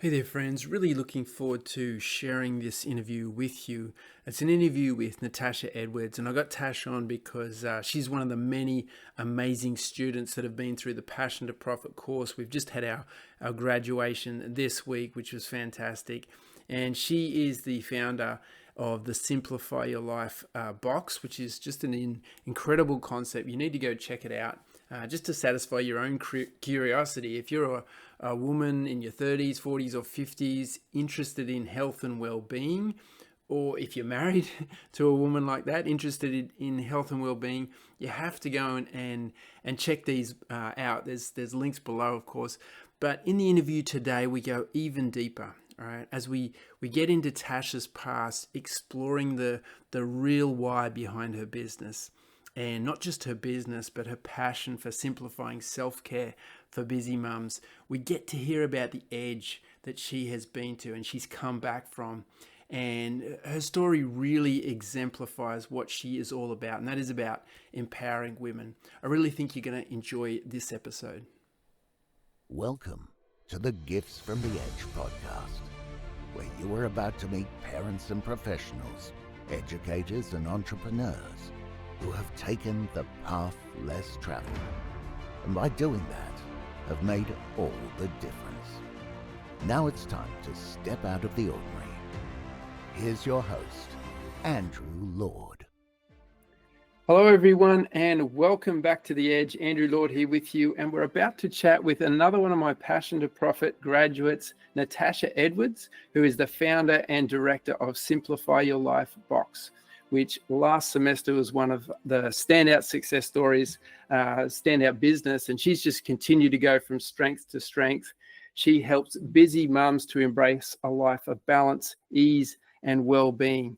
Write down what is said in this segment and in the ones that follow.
Hey there, friends. Really looking forward to sharing this interview with you. It's an interview with Natasha Edwards, and I got Tash on because she's one of the many amazing students that have been through the Passion to Profit course. We've just had our graduation this week, which was fantastic. And she is the founder of the Simplify Your Life box, which is just an incredible concept. You need to go check it out. Just to satisfy your own curiosity. If you're a woman in your 30s, 40s, or 50s interested in health and well-being, or if you're married to a woman like that, interested in health and well-being, you have to go and check these out. There's links below, of course. But in the interview today, we go even deeper. All right, as we get into Tasha's past, exploring the real why behind her business. And not just her business, but her passion for simplifying self-care for busy mums. We get to hear about the edge that she has been to and she's come back from. And her story really exemplifies what she is all about, and that is about empowering women. I really think you're going to enjoy this episode. Welcome to the Gifts from the Edge podcast, where you are about to meet parents and professionals, educators and entrepreneurs who have taken the path less traveled, and by doing that, have made all the difference. Now it's time to step out of the ordinary. Here's your host, Andrew Lord. Hello, everyone, and welcome back to The Edge. Andrew Lord here with you, and we're about to chat with another one of my Passion to Profit graduates, Natasha Edwards, who is the founder and director of Simplify Your Life box, which last semester was one of the standout success stories, standout business, and she's just continued to go from strength to strength. She helps busy mums to embrace a life of balance, ease, and well-being.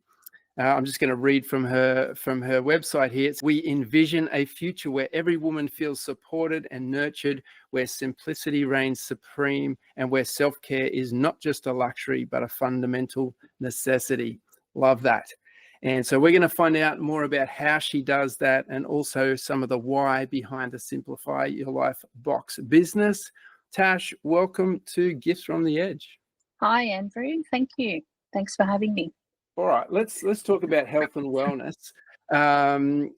I'm just going to read from her website here. We envision a future where every woman feels supported and nurtured, where simplicity reigns supreme, and where self-care is not just a luxury, but a fundamental necessity. Love that. And so we're going to find out more about how she does that and also some of the why behind the Simplify Your Life box business. Tash, welcome to Gifts from the Edge. Hi, Andrew. Thank you. Thanks for having me. All right, let's talk about health and wellness.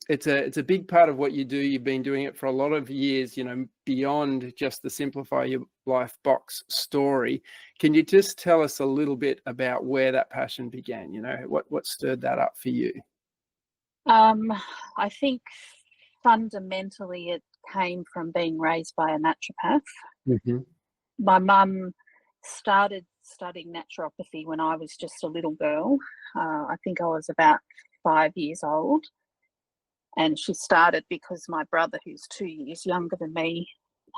It's a big part of what you do. You've been doing it for a lot of years, beyond just the Simplify Your Life box story. Can you just tell us a little bit about where that passion began? What stirred that up for you? I think fundamentally it came from being raised by a naturopath. Mm-hmm. My mum started studying naturopathy when I was just a little girl. I think I was about 5 years old. And she started because my brother, who's 2 years younger than me,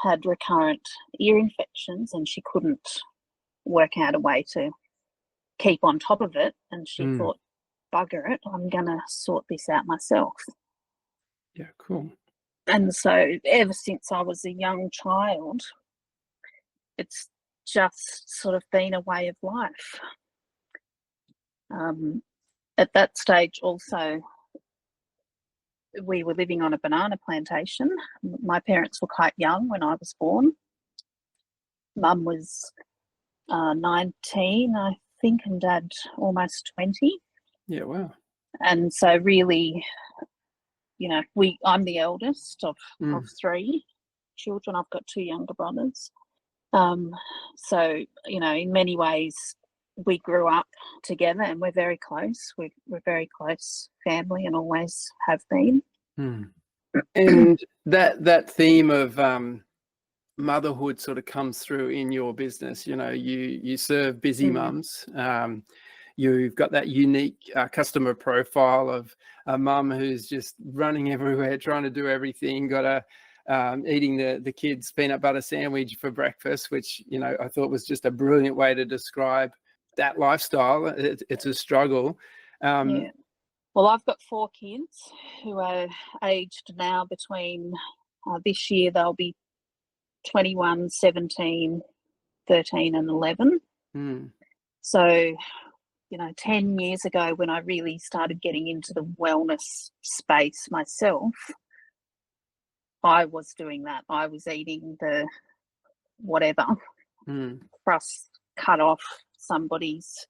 had recurrent ear infections and she couldn't work out a way to keep on top of it. And she thought, bugger it, I'm going to sort this out myself. Yeah, cool. And so ever since I was a young child, it's just sort of been a way of life. At that stage also, we were living on a banana plantation. My parents were quite young when I was born. Mum was 19, I think, and Dad almost 20. Yeah, wow. And so really, I'm the eldest of 3 children. I've got 2 younger brothers. So, in many ways, we grew up together and we're very close. We're very close family and always have been. And that theme of motherhood sort of comes through in your business. You serve busy mums. You've got that unique customer profile of a mum who's just running everywhere, trying to do everything, eating the kids' peanut butter sandwich for breakfast, which, I thought was just a brilliant way to describe that lifestyle. It's a struggle. Yeah. Well, I've got 4 kids who are aged now between, this year they'll be 21, 17, 13 and 11. So, 10 years ago when I really started getting into the wellness space myself, I was doing that. I was eating the whatever, crust cut off somebody's,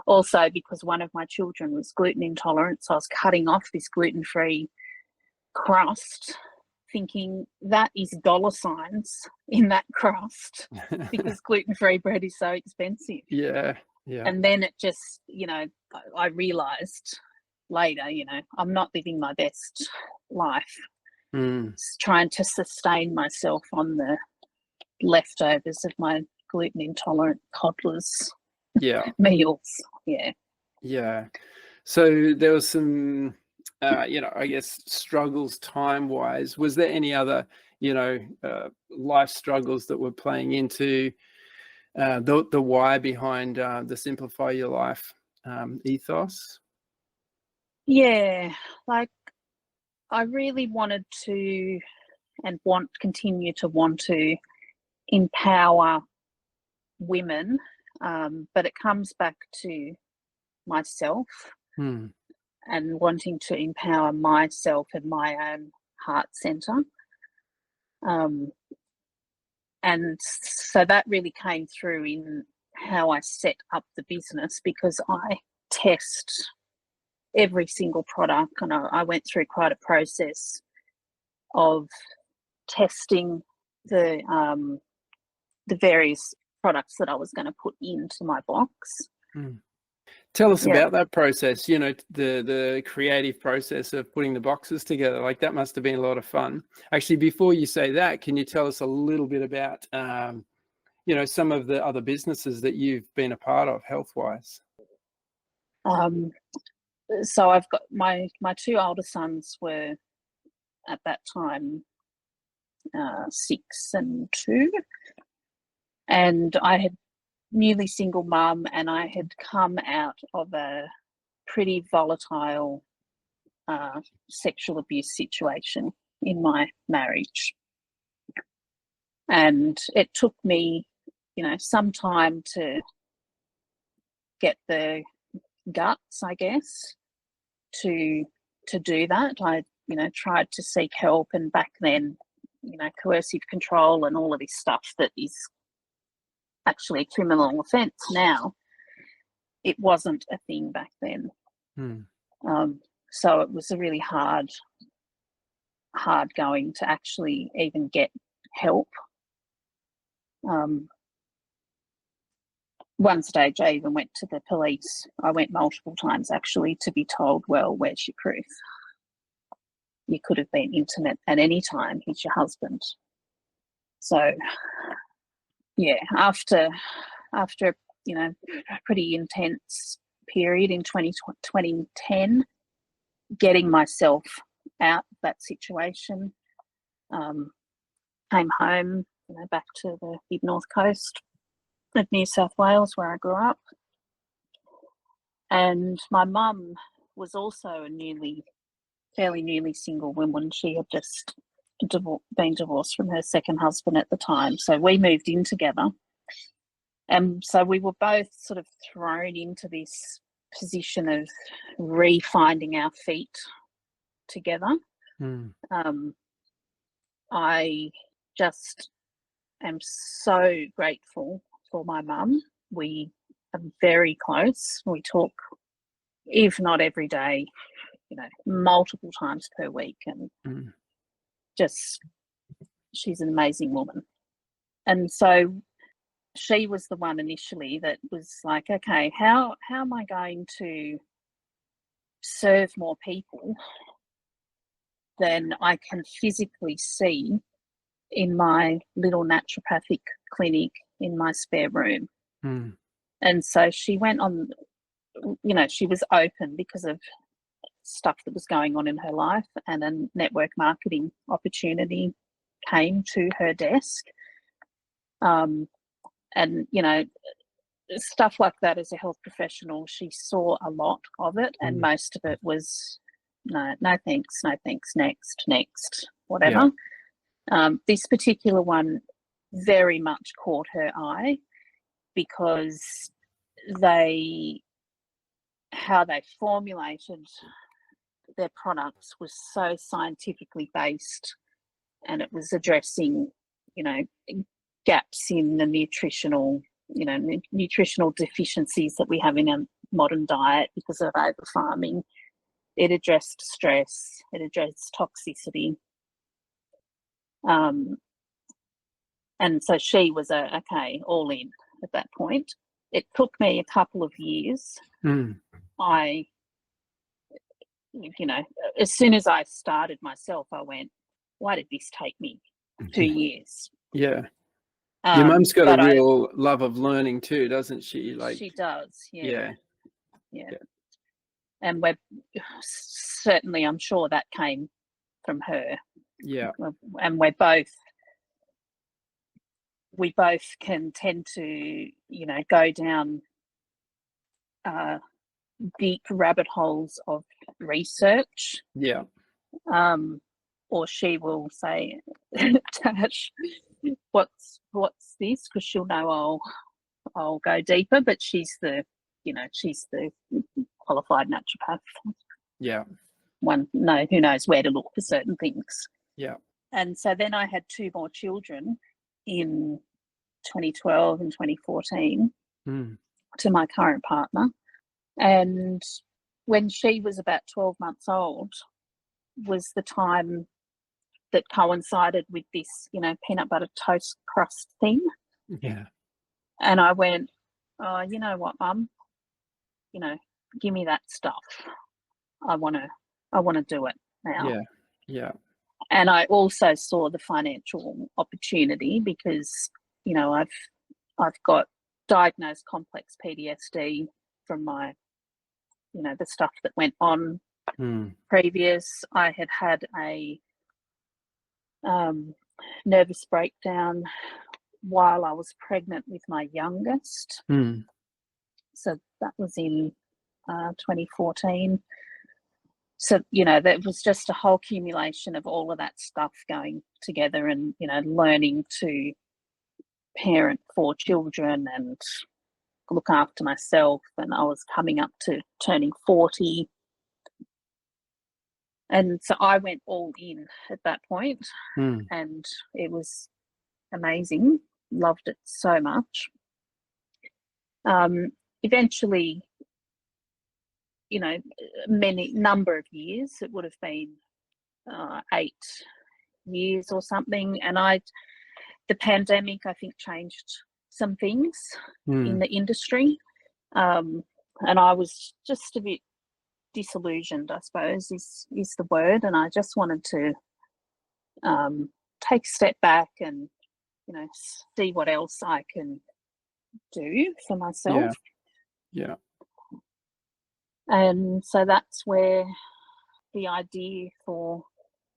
also because one of my children was gluten intolerant, so I was cutting off this gluten-free crust, thinking that is dollar signs in that crust because gluten-free bread is so expensive. Yeah. And then it just, I realised later, I'm not living my best life. Trying to sustain myself on the leftovers of my gluten intolerant toddlers' meals. Yeah. So there was some, I guess, struggles time-wise. Was there any other, life struggles that were playing into the why behind the Simplify Your Life ethos? Yeah, like I really wanted to and continue to want to empower women, but it comes back to myself and wanting to empower myself and my own heart center. And so that really came through in how I set up the business, because I test every single product, and I went through quite a process of testing the various products that I was going to put into my box. Tell us about that process, the creative process of putting the boxes together. Like, that must have been a lot of fun. Actually, before you say that, can you tell us a little bit about, some of the other businesses that you've been a part of health-wise? So I've got my two older sons were at that time 6 and 2, and I had newly single mum, and I had come out of a pretty volatile sexual abuse situation in my marriage, and it took me some time to get the guts, I guess, to do that. I tried to seek help, and back then coercive control and all of this stuff that is actually a criminal offence now, it wasn't a thing back then. So it was a really hard going to actually even get help. One stage I even went to the police. I went multiple times actually to be told, well, where's your proof? You could have been intimate at any time. He's your husband. So yeah, after a pretty intense period in 2010, getting myself out of that situation, came home, back to the mid north coast of New South Wales where I grew up. And my mum was also a fairly newly single woman. She had just been divorced from her second husband at the time. So we moved in together. And so we were both sort of thrown into this position of re-finding our feet together. I just am so grateful for my mum. We are very close. We talk, if not every day, multiple times per week, and just, she's an amazing woman. And so she was the one initially that was like, okay, how am I going to serve more people than I can physically see in my little naturopathic clinic in my spare room? And so she went on, she was open because of stuff that was going on in her life, and a network marketing opportunity came to her desk. And stuff like that, as a health professional, she saw a lot of it, and most of it was no thanks, next, whatever. This particular one very much caught her eye, because how they formulated their products was so scientifically based, and it was addressing gaps in the nutritional nutritional deficiencies that we have in our modern diet because of over farming. It addressed stress, it addressed toxicity. And so she was okay, all in at that point. It took me a couple of years. As soon as I started myself, I went, why did this take me 2 years? Yeah. Your mum's got a real love of learning too, doesn't she? She does, yeah. And we're certainly, I'm sure that came from her. Yeah. And we both can tend to, go down deep rabbit holes of research. Yeah. Or she will say, Tash, what's this? Because she'll know I'll go deeper, but she's the qualified naturopath. Yeah. Who knows where to look for certain things. Yeah. And so then I had 2 more children in 2012 and 2014 to my current partner. And when she was about 12 months old was the time that coincided with this, peanut butter toast crust thing. Yeah. And I went, oh, you know what, Mum? Give me that stuff. I want to do it now. Yeah. Yeah. And I also saw the financial opportunity because, I've got diagnosed complex PTSD from my, the stuff that went on previous. I had a nervous breakdown while I was pregnant with my youngest. So that was in 2014. So, that was just a whole accumulation of all of that stuff going together and, learning to parent 4 children and look after myself. And I was coming up to turning 40. And so I went all in at that point, and it was amazing. Loved it so much. Eventually, number of years, it would have been 8 years or something. And the pandemic, I think, changed some things in the industry. And I was just a bit disillusioned, I suppose, is the word. And I just wanted to take a step back and, see what else I can do for myself. Yeah. And so that's where the idea for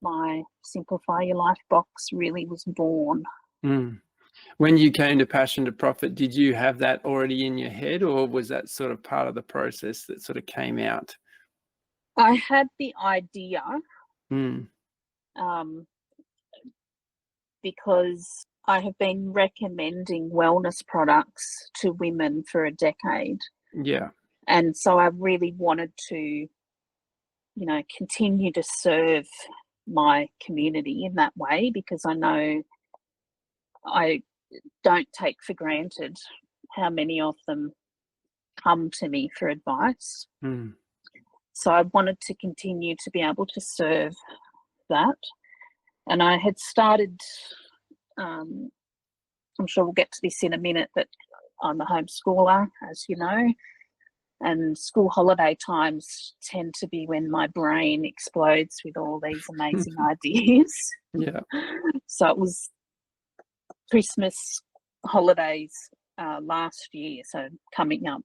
my Simplify Your Life box really was born. When you came to Passion to Profit, did you have that already in your head, or was that sort of part of the process that sort of came out? I had the idea because I have been recommending wellness products to women for a decade. Yeah. And so I really wanted to, continue to serve my community in that way, because I know I don't take for granted how many of them come to me for advice. So I wanted to continue to be able to serve that. And I had started, I'm sure we'll get to this in a minute, but I'm a homeschooler, as you know, and school holiday times tend to be when my brain explodes with all these amazing ideas. Yeah. So it was Christmas holidays last year, so coming up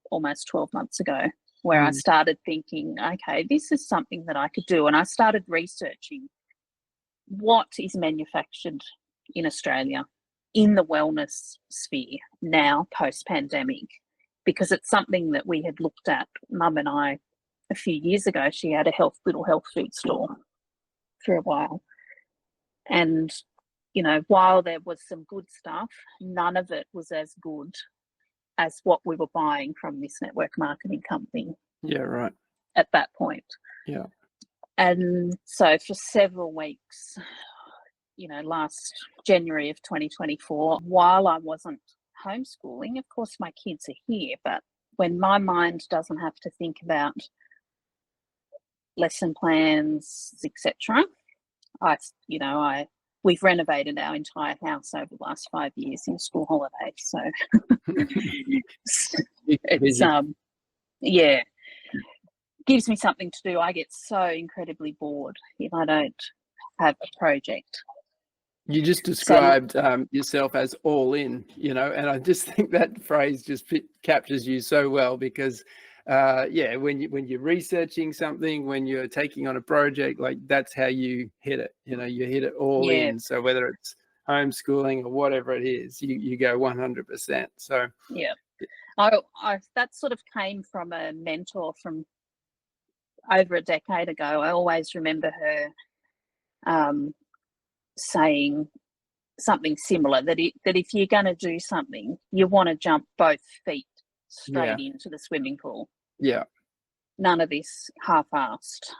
almost 12 months ago, where I started thinking, okay, this is something that I could do. And I started researching what is manufactured in Australia in the wellness sphere now, post-pandemic, because it's something that we had looked at, Mum and I, a few years ago. She had a little health food store for a while. And, while there was some good stuff, none of it was as good as what we were buying from this network marketing company. Yeah, right. At that point. Yeah. And so for several weeks, last January of 2024, while I wasn't homeschooling, of course my kids are here, but when my mind doesn't have to think about lesson plans, etc., we've renovated our entire house over the last 5 years in school holidays. So it's yeah, gives me something to do. I get so incredibly bored if I don't have a project. You just described yourself as all in, and I just think that phrase just captures you so well because, when you're researching something, when you're taking on a project, like that's how you hit it. You hit it all in. So whether it's homeschooling or whatever it is, you go 100%. So yeah, I that sort of came from a mentor from over a decade ago. I always remember her saying something similar, that if you're going to do something, you want to jump both feet straight into the swimming pool. Yeah. None of this half-assed.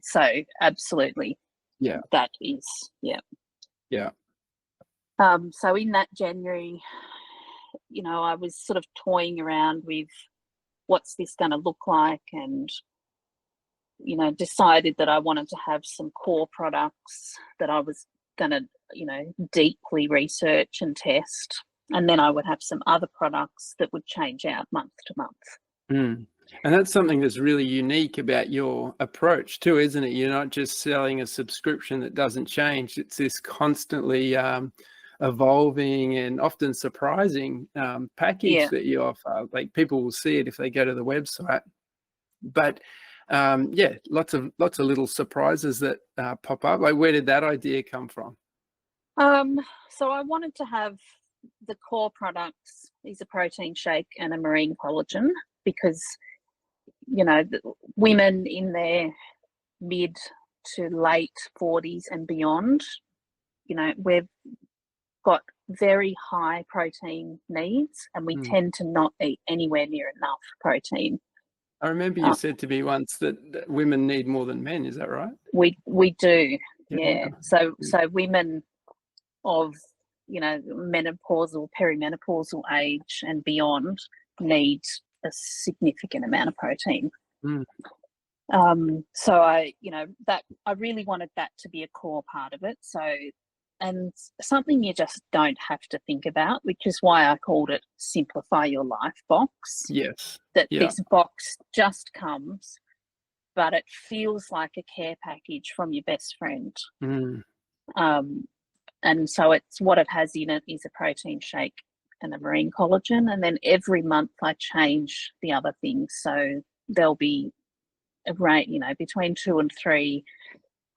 So absolutely. Yeah. That is, yeah. Yeah. So in that January, I was sort of toying around with what's this going to look like, and decided that I wanted to have some core products that I was going to, deeply research and test. And then I would have some other products that would change out month to month. Mm. And that's something that's really unique about your approach too, isn't it? You're not just selling a subscription that doesn't change. It's this constantly evolving and often surprising package that you offer. Like people will see it if they go to the website. But lots of little surprises that pop up. Like, where did that idea come from? So I wanted to have the core products is a protein shake and a marine collagen, because the women in their mid to late 40s and beyond, we've got very high protein needs, and we tend to not eat anywhere near enough protein. I remember you said to me once that women need more than men. Is that right? We do, yeah. So women of menopausal, perimenopausal age and beyond need a significant amount of protein. So I really wanted that to be a core part of it. So, and something you just don't have to think about, which is why I called it Simplify Your Life box. Yes. This box just comes, but it feels like a care package from your best friend. And so it's what it has in it is a protein shake and a marine collagen, and then every month I change the other things. So there'll be a range, between 2 and 3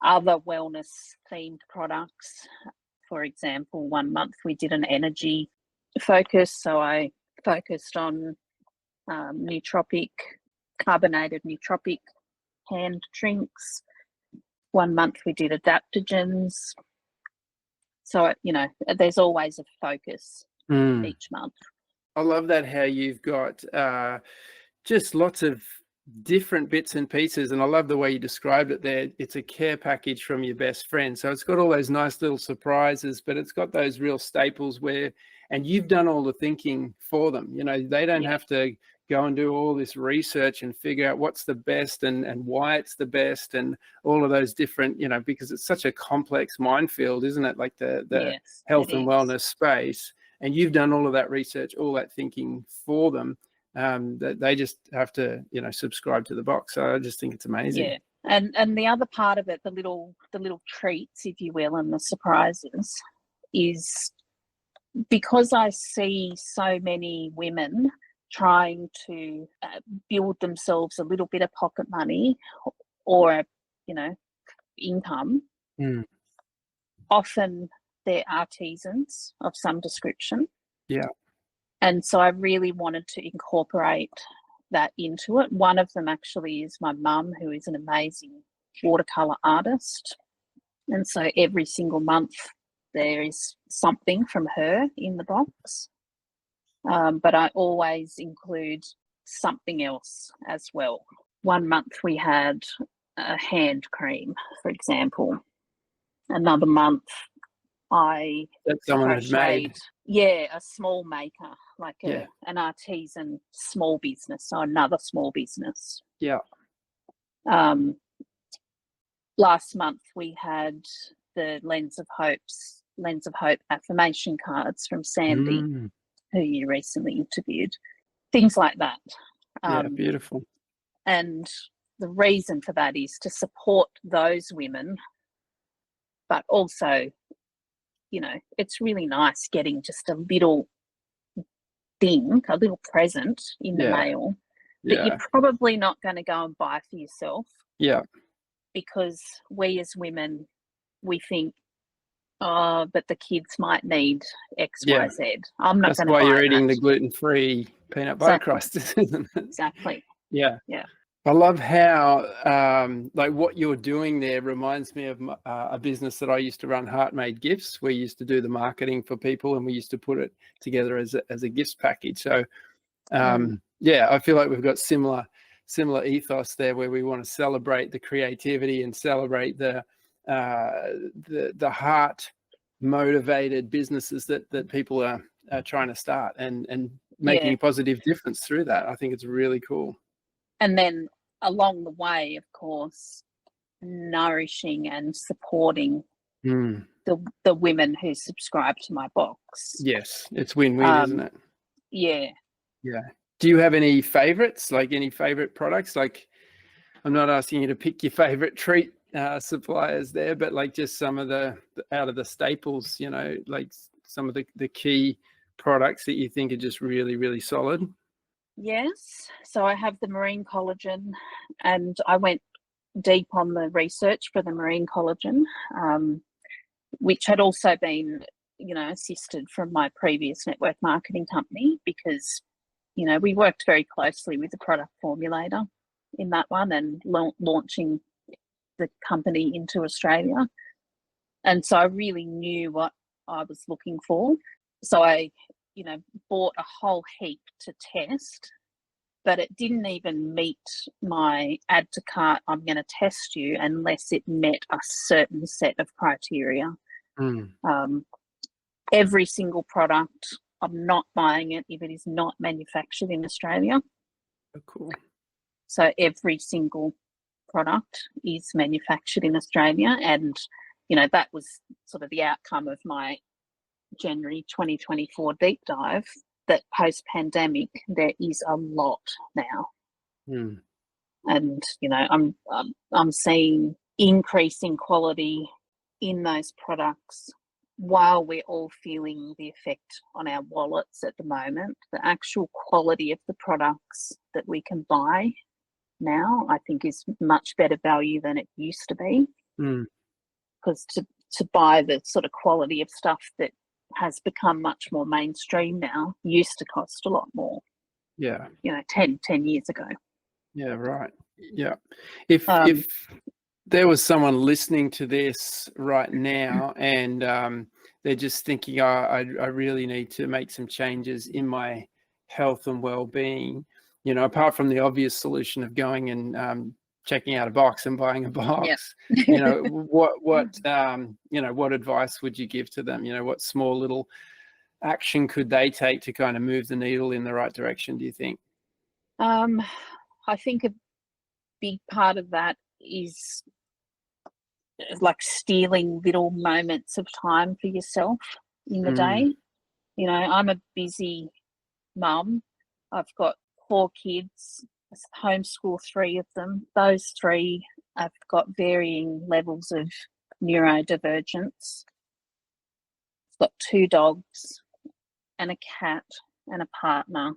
other wellness themed products. For example, one month we did an energy focus, so I focused on carbonated nootropic hand drinks. One month we did adaptogens. So, there's always a focus each month. I love that, how you've got just lots of different bits and pieces. And I love the way you described it there. It's a care package from your best friend. So it's got all those nice little surprises, but it's got those real staples and you've done all the thinking for them. They don't have to go and do all this research and figure out what's the best and why it's the best and all of those different, because it's such a complex minefield, isn't it? Like the health and wellness space. And you've done all of that research, all that thinking for them. That they just have to, subscribe to the box. So I just think it's amazing. Yeah. And the other part of it, the little treats, if you will, and the surprises, is because I see so many women trying to build themselves a little bit of pocket money or, income. Often they're artisans of some description. Yeah. And so I really wanted to incorporate that into it. One of them actually is my mum, who is an amazing watercolour artist. And so every single month there is something from her in the box. But I always include something else as well. One month we had a hand cream, for example. Another month I that someone had made. Yeah, a small maker, like Yeah. an artisan small business, so another small business. Yeah. Last month we had the Lens of Hope affirmation cards from Sandy, who you recently interviewed. Things like that. Yeah, beautiful. And the reason for that is to support those women, but also, you know, it's really nice getting just a little thing, a little present in the mail that you're probably not going to go and buy for yourself. Yeah. Because we as women, we think, oh, but the kids might need X, Y, Z. I'm not going to buy that. That's why you're eating the gluten-free peanut butter crust, isn't it? Exactly. Yeah. Yeah. I love how, like, what you're doing there reminds me of a business that I used to run, Heartmade Gifts. We used to do the marketing for people, and we used to put it together as a gifts package. So, yeah, I feel like we've got similar ethos there, where we want to celebrate the creativity and celebrate the heart motivated businesses that people are trying to start and making a positive difference through that. I think it's really cool. And then along the way, of course, nourishing and supporting the women who subscribe to my box. Yes, it's win-win, isn't it? Yeah. Yeah. Do you have any favorites, like any favorite products? Like, I'm not asking you to pick your favorite treat suppliers there, but like just some of the out of the staples, you know, like some of the key products that you think are just really, really solid. Yes. So I have the marine collagen, and I went deep on the research for the marine collagen, which had also been, you know, assisted from my previous network marketing company, because, you know, we worked very closely with the product formulator in that one and launching the company into Australia. And so I really knew what I was looking for. So I, you know, bought a whole heap to test, but it didn't even meet my add to cart, I'm going to test you, unless it met a certain set of criteria. Every single product, I'm not buying it if it is not manufactured in Australia. Oh, cool. So every single product is manufactured in Australia. And, you know, that was sort of the outcome of my January 2024 deep dive, that post-pandemic there is a lot now. And, you know, I'm seeing increasing quality in those products while we're all feeling the effect on our wallets at the moment. The actual quality of the products that we can buy now, I think, is much better value than it used to be. Because to buy the sort of quality of stuff that has become much more mainstream now used to cost a lot more. Yeah. You know, 10 years ago. Yeah, right. Yeah. If there was someone listening to this right now and they're just thinking, oh, I really need to make some changes in my health and well-being, you know, apart from the obvious solution of going and checking out a box and buying a box, you know, what you know, what advice would you give to them? You know, what small little action could they take to kind of move the needle in the right direction, do you think? I think a big part of that is like stealing little moments of time for yourself in the day. You know, I'm a busy mum. I've got 4 kids, homeschool 3 of them. Those 3 have got varying levels of neurodivergence. I've got 2 dogs and a cat and a partner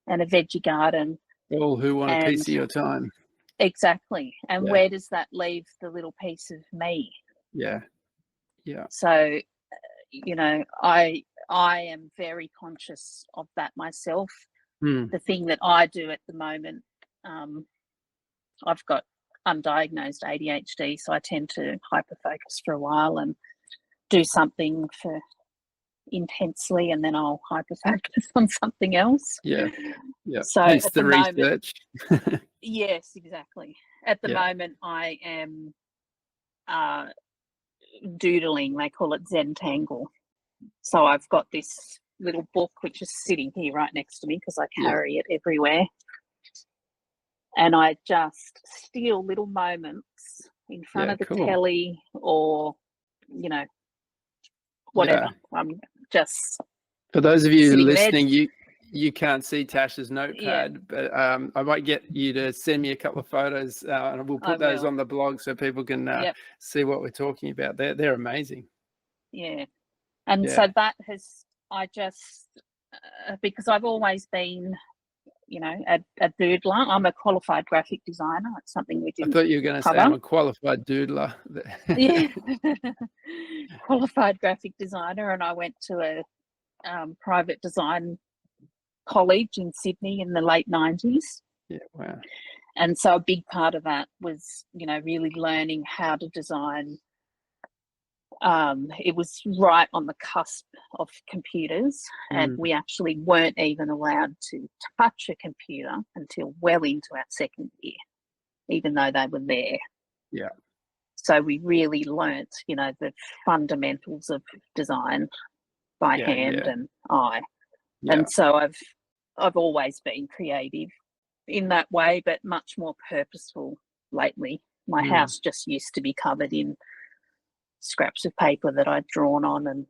and a veggie garden. All who want a piece of your time. Exactly. And where does that leave the little piece of me? Yeah. Yeah. So, you know, I am very conscious of that myself. The thing that I do at the moment, I've got undiagnosed ADHD, so I tend to hyperfocus for a while and do something for intensely, and then I'll hyperfocus on something else. Yeah. Yeah. So hence the moment, research. Yes, exactly. At the moment, I am doodling. They call it Zentangle. So I've got this little book, which is sitting here right next to me because I carry it everywhere. And I just steal little moments in front of the telly or, you know, whatever. I'm just... For those of you listening, you can't see Tash's notepad, but I might get you to send me a couple of photos, and we'll put those on the blog so people can see what we're talking about. They're amazing. Yeah. And so that has, I just, because I've always been, you know, a doodler. I'm a qualified graphic designer. It's something we didn't I thought you were going to say I'm a qualified doodler. Yeah. Qualified graphic designer, and I went to a private design college in Sydney in the late 90s. Yeah, wow. And so a big part of that was, you know, really learning how to design. It was right on the cusp of computers, and we actually weren't even allowed to touch a computer until well into our second year, even though they were there. Yeah. So we really learnt, you know, the fundamentals of design by hand and eye. Yeah. And so I've always been creative in that way, but much more purposeful lately. My house just used to be covered in scraps of paper that I'd drawn on, and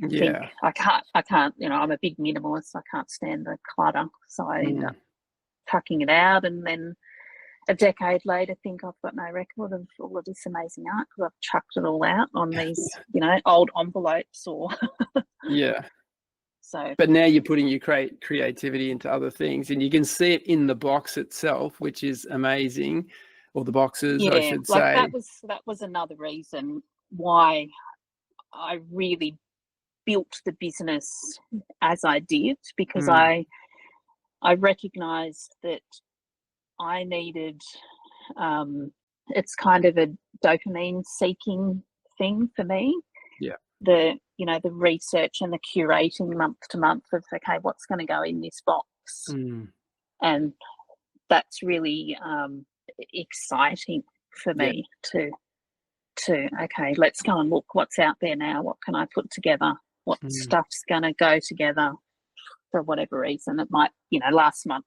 think I can't, you know, I'm a big minimalist. I can't stand the clutter. So I end up tucking it out, and then a decade later think I've got no record of all of this amazing art because I've chucked it all out on these, you know, old envelopes or So, but now you're putting your creativity into other things, and you can see it in the box itself, which is amazing, or the boxes, I should say. That was another reason why I really built the business as I did, because I recognized that I needed, it's kind of a dopamine seeking thing for me. Yeah. The, you know, the research and the curating month to month of, okay, what's going to go in this box? And that's really exciting for me to, okay, let's go and look what's out there now. What can I put together? What stuff's going to go together for whatever reason? It might, you know, last month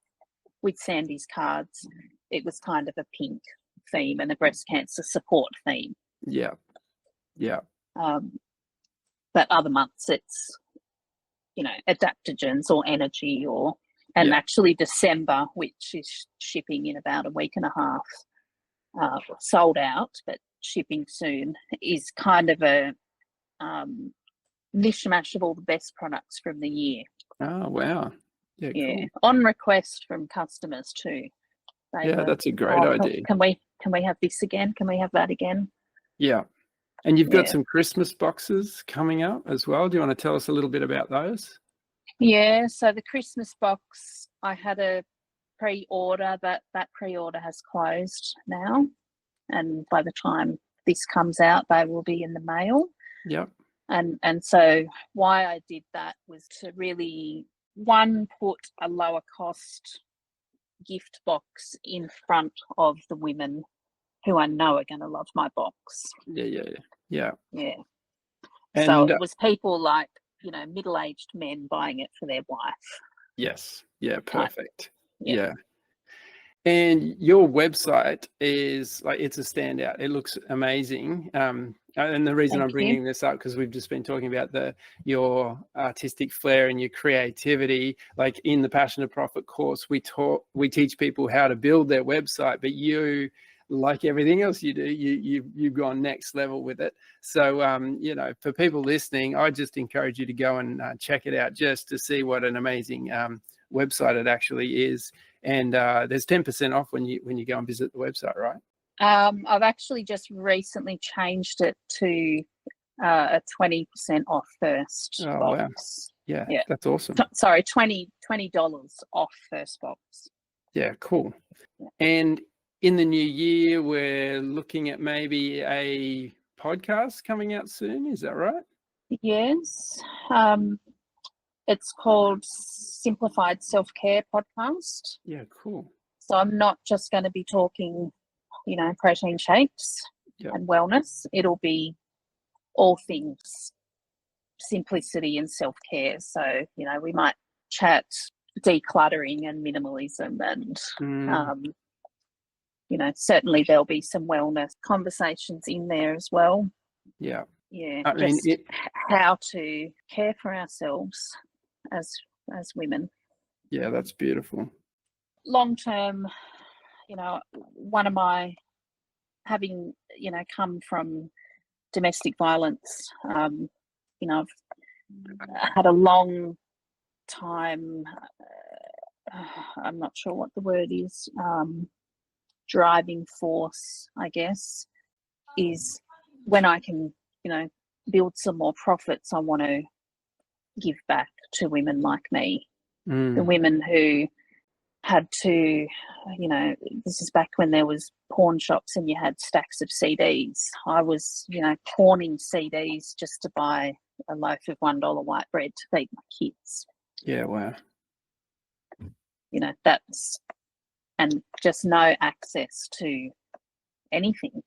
with Sandy's cards, it was kind of a pink theme and a breast cancer support theme. Yeah. Yeah. But other months it's, you know, adaptogens or energy or, and actually December, which is shipping in about a week and a half, sold out, but shipping soon, is kind of a mishmash of all the best products from the year. Oh, wow. Yeah, cool. On request from customers too. That's a great idea. Can we have this again? Can we have that again? Yeah. And you've got some Christmas boxes coming up as well. Do you want to tell us a little bit about those? Yeah, so the Christmas box, I had a pre-order, but that pre-order has closed now. And by the time this comes out, they will be in the mail. Yep. And so why I did that was to really, one, put a lower cost gift box in front of the women who I know are going to love my box. Yeah. And so it was people like, you know, middle-aged men buying it for their wife. Yes. Yeah, perfect. Yeah. And your website is like, it's a standout. It looks amazing. And the reason I'm bringing this up, because we've just been talking about your artistic flair and your creativity. Like in the Passion to Profit course, we teach people how to build their website, but you, like everything else you do, you've gone next level with it. So, you know, for people listening, I just encourage you to go and check it out just to see what an amazing website it actually is. And there's 10% off when you go and visit the website, right? I've actually just recently changed it to a 20% off first box. Wow. Yeah, that's awesome. Sorry, $20 off first box. Yeah, cool. And in the new year, we're looking at maybe a podcast coming out soon. Is that right? Yes. It's called Simplified Self-Care Podcast. Yeah, cool. So I'm not just going to be talking, you know, protein shakes and wellness. It'll be all things simplicity and self-care. So, we might chat decluttering and minimalism and, certainly there'll be some wellness conversations in there as well. Yeah. Yeah. I mean, how to care for ourselves as women. Yeah, that's beautiful. Long term, one of my having, come from domestic violence, I've had a long time, I'm not sure what the word is, driving force, I guess, is when I can, build some more profits, I want to give back to women like me, the women who had to, this is back when there was pawn shops and you had stacks of CDs. I was, pawning CDs just to buy a loaf of $1 white bread to feed my kids. Yeah, wow. That's, and just no access to anything.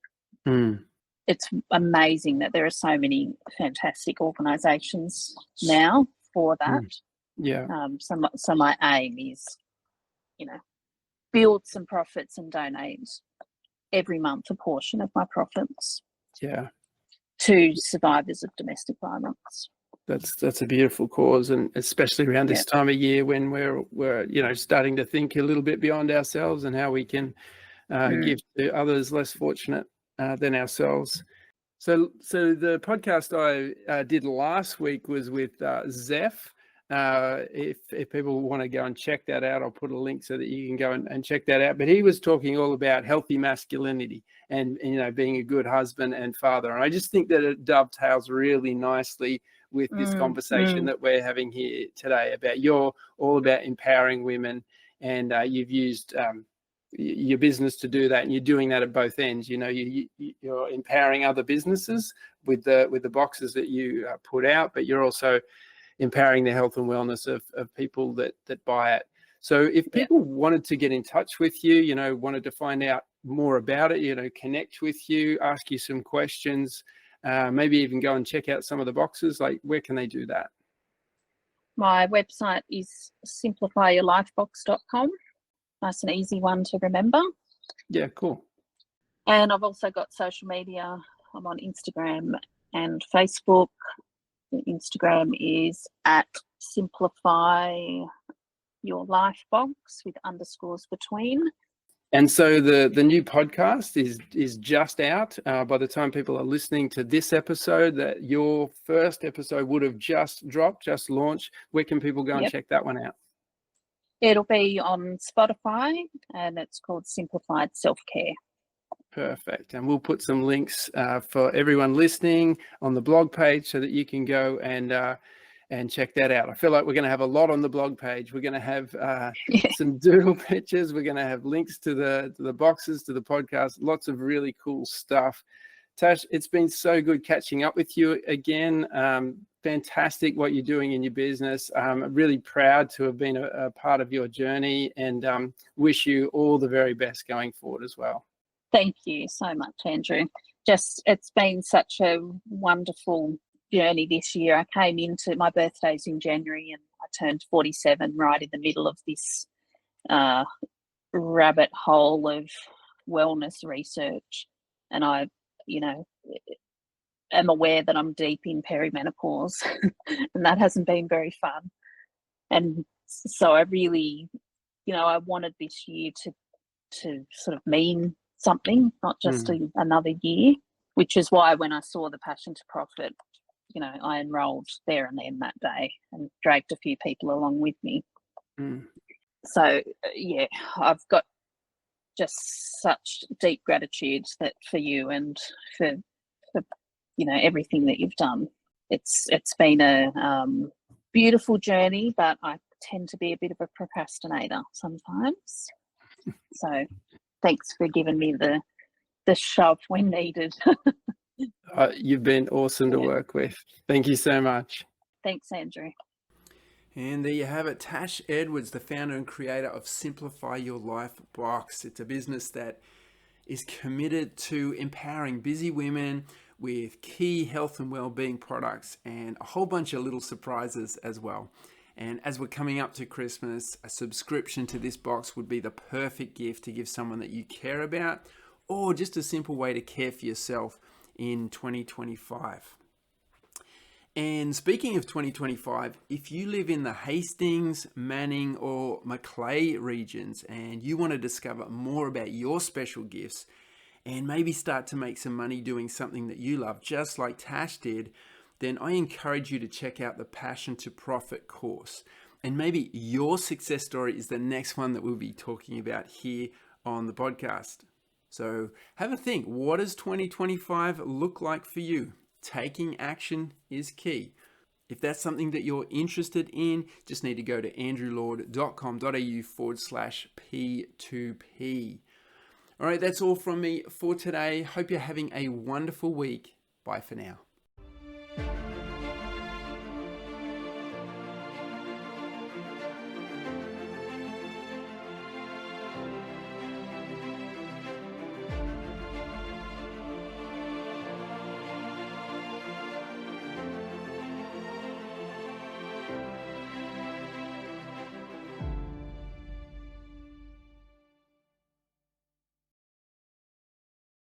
It's amazing that there are so many fantastic organisations now for that. Yeah. So my aim is, build some profits and donate every month a portion of my profits. Yeah. To survivors of domestic violence. That's a beautiful cause, and especially around this time of year when we're starting to think a little bit beyond ourselves and how we can give to others less fortunate than ourselves. So the podcast I did last week was with Zeph. If people want to go and check that out, I'll put a link so that you can go and check that out. But he was talking all about healthy masculinity and being a good husband and father. And I just think that it dovetails really nicely with this conversation that we're having here today about you're all about empowering women, and you've used your business to do that, and you're doing that at both ends. You're empowering other businesses with the boxes that you put out, but you're also empowering the health and wellness of people that buy it. So if people wanted to get in touch with you, wanted to find out more about it, connect with you, ask you some questions, maybe even go and check out some of the boxes, like where can they do that? My website is simplifyyourlifebox.com. Nice and easy one to remember. Yeah, cool. And I've also got social media. I'm on Instagram and Facebook. The Instagram is at Simplify Your Life Box with underscores between. And so the new podcast is just out. By the time people are listening to this episode, that your first episode would have just dropped, just launched. Where can people go and check that one out? It'll be on Spotify, and it's called Simplified Self-Care. Perfect. And we'll put some links for everyone listening on the blog page so that you can go and check that out. I feel like we're going to have a lot on the blog page. We're going to have some doodle pictures. We're going to have links to the boxes, to the podcast, lots of really cool stuff. Tash, it's been so good catching up with you again. Fantastic what you're doing in your business. I'm really proud to have been a part of your journey, and wish you all the very best going forward as well. Thank you so much, Andrew. It's been such a wonderful journey this year. I came into my birthday's in January, and I turned 47 right in the middle of this rabbit hole of wellness research, and I am aware that I'm deep in perimenopause and that hasn't been very fun. And so I really, I wanted this year to sort of mean something, not just another year, which is why when I saw the Passion to Profit, I enrolled there and then that day and dragged a few people along with me. So I've got just such deep gratitude for you and for everything that you've done. It's been a beautiful journey, but I tend to be a bit of a procrastinator sometimes. So thanks for giving me the shove when needed. You've been awesome to work with. Thank you so much. Thanks, Andrew. And there you have it. Tash Edwards, the founder and creator of Simplify Your Life Box. It's a business that is committed to empowering busy women with key health and well-being products and a whole bunch of little surprises as well. And as we're coming up to Christmas, a subscription to this box would be the perfect gift to give someone that you care about, or just a simple way to care for yourself in 2025. And speaking of 2025, if you live in the Hastings, Manning or Macleay regions and you want to discover more about your special gifts and maybe start to make some money doing something that you love, just like Tash did, then I encourage you to check out the Passion to Profit course. And maybe your success story is the next one that we'll be talking about here on the podcast. So have a think. What does 2025 look like for you? Taking action is key. If that's something that you're interested in, just need to go to andrewlord.com.au/P2P. All right, that's all from me for today. Hope you're having a wonderful week. Bye for now.